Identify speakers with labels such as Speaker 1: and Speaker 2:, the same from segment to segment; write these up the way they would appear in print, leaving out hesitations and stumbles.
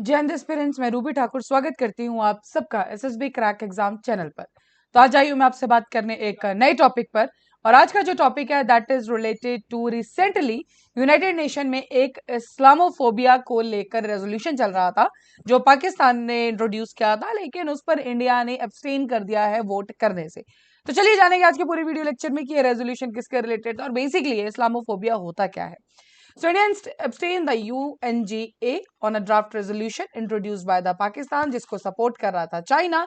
Speaker 1: जय हिंद एस्पिरेंट्स, मैं रूबी ठाकुर स्वागत करती हूँ आप सबका एसएसबी क्रैक एग्जाम चैनल पर। तो आज आई हूँ मैं आपसे बात करने एक नए टॉपिक पर। और आज का जो टॉपिक है that is related to recently United Nation में एक इस्लामोफोबिया को लेकर रेजोल्यूशन चल रहा था जो पाकिस्तान ने इंट्रोड्यूस किया था, लेकिन उस पर इंडिया ने एब्सटेन कर दिया है वोट करने से। तो चलिए जानेंगे आज के पूरी वीडियो लेक्चर में कि ये रेजोल्यूशन किसके रिलेटेड था और बेसिकली ये इस्लामोफोबिया होता क्या है। So India abstained the UNGA on a draft resolution introduced by the Pakistan जिसको support कर रहा था China,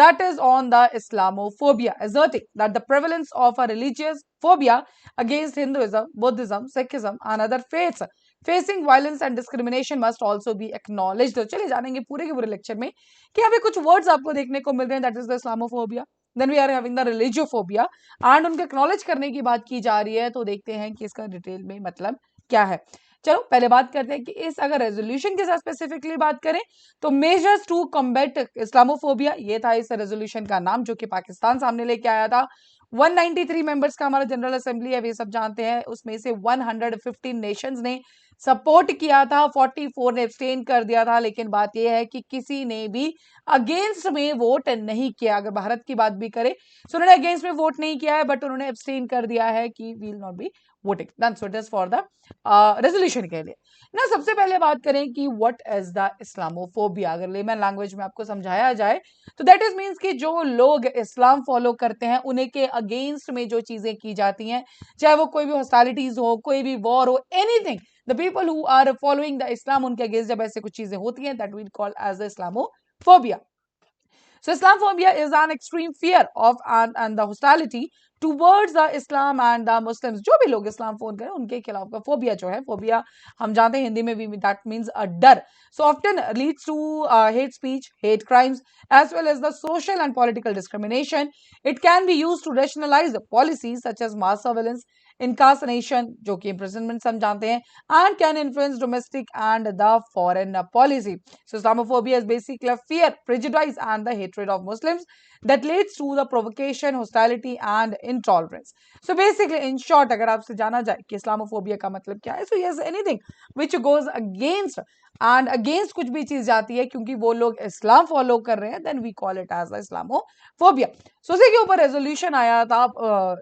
Speaker 1: that is on the Islamophobia, asserting that the prevalence of a religious phobia against Hinduism, Buddhism, Sikhism and other faiths facing violence and discrimination must also be acknowledged। तो चलिए जानेंगे पूरे के पूरे लेक्चर में कि यहाँ पे कुछ वर्ड्स आपको देखने को मिल रहे हैं, that is the Islamophobia, then we are having the religiophobia and उनके एक्नॉलेज करने की बात की जा रही है। तो देखते हैं कि इसका डिटेल में मतलब क्या है। चलो पहले बात करते हैं कि इस अगर रेजोल्यूशन के साथ स्पेसिफिकली बात करें तो मेजर्स टू कॉम्बैट इस्लामोफोबिया ये था इस रेजोल्यूशन का नाम, जो कि पाकिस्तान सामने लेके आया था। 193 मेंबर्स का हमारा जनरल असेंबली है, वे सब जानते हैं। उसमें से 115 नेशंस ने सपोर्ट किया था, 44 ने एब्सटेन कर दिया था। लेकिन बात यह है कि किसी ने भी अगेंस्ट में वोट नहीं किया। अगर भारत की बात भी करें तो उन्होंने अगेंस्ट में वोट नहीं किया है, बट उन्होंने एब्सटेन कर दिया है कि we will not be voting. That's what is for the resolution के लिए ना। सबसे पहले बात करें कि व्हाट इज द इस्लामोफोबिया। अगर लेमन लैंग्वेज में आपको समझाया जाए तो दैट इज मीन्स कि जो लोग इस्लाम फॉलो करते हैं उन्हें के अगेंस्ट में जो चीजें की जाती हैं, चाहे वो कोई भी हॉस्टालिटीज हो, कोई भी वॉर हो, anything, the people who are following the Islam, उनके अगेंस्ट जब ऐसे कुछ चीजें होती हैं that we call as the Islamophobia. So Islamophobia is an extreme fear of and the hostility towards the Islam and the Muslims। जो भी लोग इस्लाम फोन करें उनके खिलाफ का फोबिया जो है, फोबिया हम जानते हैं हिंदी में भी दैट मीन्स अ डर। So often leads to hate speech, hate crimes, as well as the social and political discrimination. It can be used to rationalize the policies such as mass surveillance, incarceration जो कि imprisonment हम जानते हैं, and can influence domestic and the foreign policy। So Islamophobia is basically a fear, prejudice and the hatred of Muslims that leads to the provocation, hostility and intolerance। So basically in short अगर आपसे जाना जाए कि Islamophobia का मतलब क्या है, so yes anything which goes against and against कुछ भी चीज जाती है क्योंकि वो लोग इस्लाम फॉलो कर रहे हैं, then we call it as the Islamophobia. So उसी के ऊपर रेजोल्यूशन आया था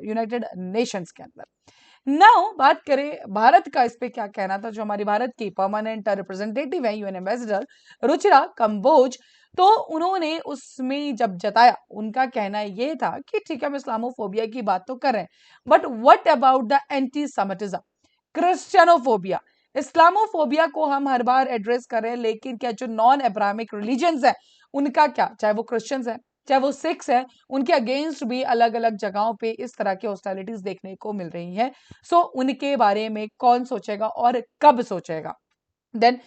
Speaker 1: यूनाइटेड नेशंस के अंदर। नाउ बात करें भारत का, इस पे क्या कहना था। जो हमारी भारत की परमानेंट रिप्रेजेंटेटिव है, यूएन एम्बेसडर रुचिरा कंबोज, तो उन्होंने उसमें जब जताया, उनका कहना ये था कि ठीक है हम इस्लामोफोबिया की बात तो कर रहे हैं, but what about the anti semitism, Christianophobia. Islamophobia को हम हर बार एड्रेस कर रहे हैं, लेकिन क्या जो नॉन अब्राहमिक रिलीजन्स है उनका क्या, चाहे वो क्रिश्चियंस है चाहे वो सिख्स है, उनके अगेंस्ट भी अलग अलग जगहों पे इस तरह की हॉस्टिलिटीज देखने को मिल रही है। सो उनके बारे में कौन सोचेगा और कब सोचेगा। Then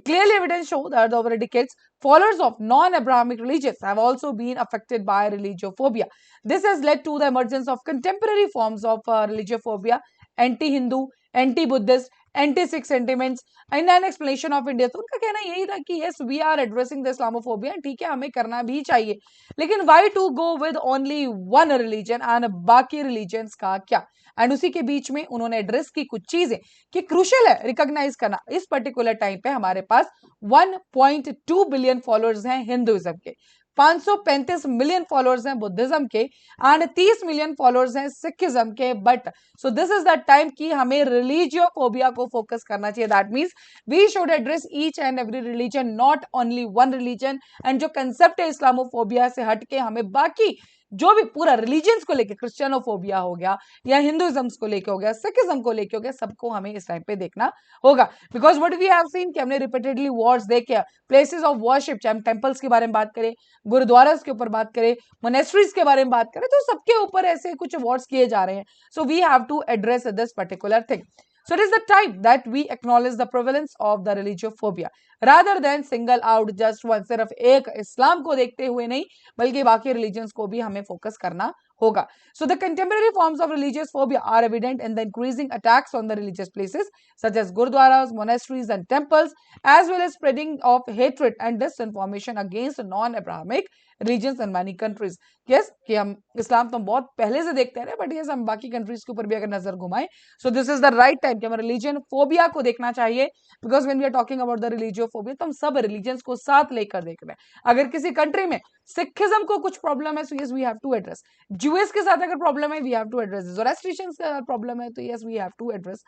Speaker 1: clearly evidence show that over decades followers of non-abrahamic religions have also been affected by religiophobia। this has led to the emergence of contemporary forms of religiophobia, anti-hindu, anti-buddhist, anti-sikh sentiments and an explanation of India। तो उनका कहना यही था कि yes we are addressing the Islamophobia, ठीक है हमें करना भी चाहिए, लेकिन why to go with only one religion and बाकी religions का क्या। एंड उसी के बीच में उन्होंने एड्रेस की कुछ चीजें कि क्रूशियल है रिकॉग्नाइज करना। इस पर्टिकुलर टाइम पे हमारे पास 1.2 बिलियन फॉलोअर्स हैं हिंदुइज्म के, 535 मिलियन फॉलोअर्स हैं बुद्धिज्म के एंड 30 मिलियन फॉलोअर्स हैं सिखिज्म के। But so this is the time कि हमें रिलीजियोफोबिया को फोकस करना चाहिए। That means we should address each and every religion, not only one religion. And जो कंसेप्ट है इस्लामोफोबिया से हटके हमें बाकी जो भी पूरा रिलीजन्स को लेके, क्रिश्चियनोफोबिया हो गया या हिंदुइज्म को लेके हो गया, सिखिज्म को लेके हो गया, सबको हमें इस टाइम पे देखना होगा। Because what we have seen कि हमने रिपीटेडली वॉर्स देखे, प्लेसेस ऑफ वर्शिप, चाहे हम टेम्पल्स के बारे में बात करें, गुरुद्वारा के ऊपर बात करें, मोनेस्ट्रीज के बारे में बात करें, तो सबके ऊपर ऐसे कुछ वॉर्स किए जा रहे हैं। So we have to address this particular thing. So it is the time that we acknowledge the prevalence of the religiophobia rather than single out just one। सिर्फ एक इस्लाम को देखते हुए नहीं बल्कि बाकी रिलीजन्स को भी हमें फोकस करना होगा. So the contemporary forms of religious phobia are evident in the increasing attacks on the religious places such as gurdwaras, monasteries and temples, as well as spreading of hatred and disinformation against non-Abrahamic religions in many countries. Yes, कि हम इस्लाम तो बहुत पहले से देखते हैं, but yes, हम बाकी countries के ऊपर भी अगर नजर घुमाएं, so this is the right time कि हमें religion phobia को देखना चाहिए, because when we are talking about the religiophobia, तो हम सब religions को साथ लेकर देख रहे हैं. अगर किसी country में सिखिज्म को कुछ प्रॉब्लम है, so yes, we have to address. Jewish के साथ अगर प्रॉब्लम है, we have to address. Zoroastrians का प्रॉब्लम है, तो yes, we have to address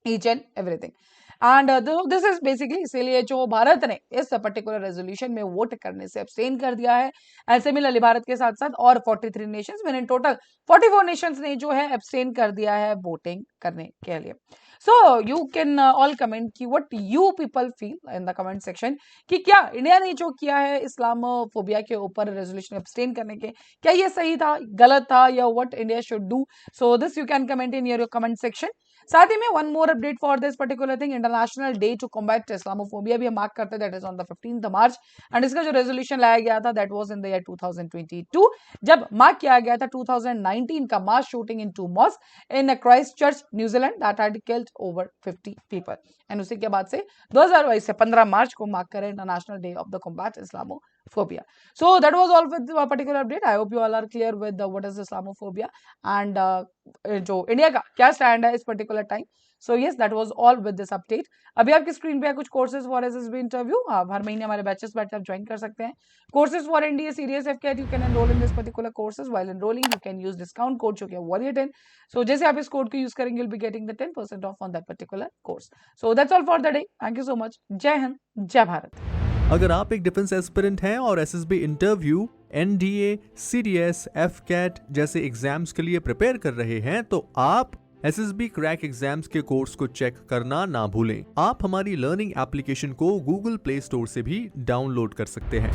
Speaker 1: each and everything. And this is basically, इसीलिए जो भारत ने इस पर्टिकुलर रेजोल्यूशन में वोट करने से अब्सटेन कर दिया है, एंड सिमिलरली भारत के साथ साथ और 43 नेशंस में इन टोटल 44 नेशंस ने जो है अब्सटेन कर दिया है वोटिंग करने के लिए. So you can all comment कि what you people feel in the comment section कि क्या इंडिया ने जो किया है इस्लामोफोबिया के ऊपर रेजोल्यूशन अब्सटेन करने के, क्या ये सही था, गलत था, या what India should do. So this you can comment in your comment section. साथ ही में one more update for this particular thing, international day to combat Islamophobia भी हम मार्क करते हैं, that is on the 15th March. And इसका जो resolution लाया गया था that was in the year 2022, जब मार्क किया गया था 2019 का mass shooting in 2 mosque in Christchurch New Zealand that had killed over 50 people. And उसी के बाद से 2022 से 15 मार्च को मार्क करें international day of the combat Islamophobia. So that was all with a particular update. I hope you all are clear with what is Islamophobia and जो India का क्या स्टैंड है इस particular time. So yes, that was all with this update. अभी आपकी screen पे है कुछ कोर्सेज फॉर एसएसबी इंटरव्यू. आप हर महीने हमारे बैचेस बैठ आप ज्वाइन कर सकते हैं. कोर्सेज फॉर एनडीए सीरियस एफकेट, you can enroll in this particular courses. While enrolling you can use discount code जो कि वॉरियर 10. सो जैसे आप इस कोड को यूज करेंगे, you'll be getting the 10% of on that particular course. So that's all for the day. Thank you so much. जय हिंद, जय भारत.
Speaker 2: अगर आप एक डिफेंस एस्पिरेंट हैं और एसएसबी इंटरव्यू, एनडीए, सीडीएस, एफकेट जैसे एग्जाम्स के लिए प्रिपेयर कर रहे हैं, तो आप एसएसबी क्रैक एग्जाम्स के कोर्स को चेक करना ना भूलें. आप हमारी लर्निंग एप्लीकेशन को गूगल प्ले स्टोर से भी डाउनलोड कर सकते हैं.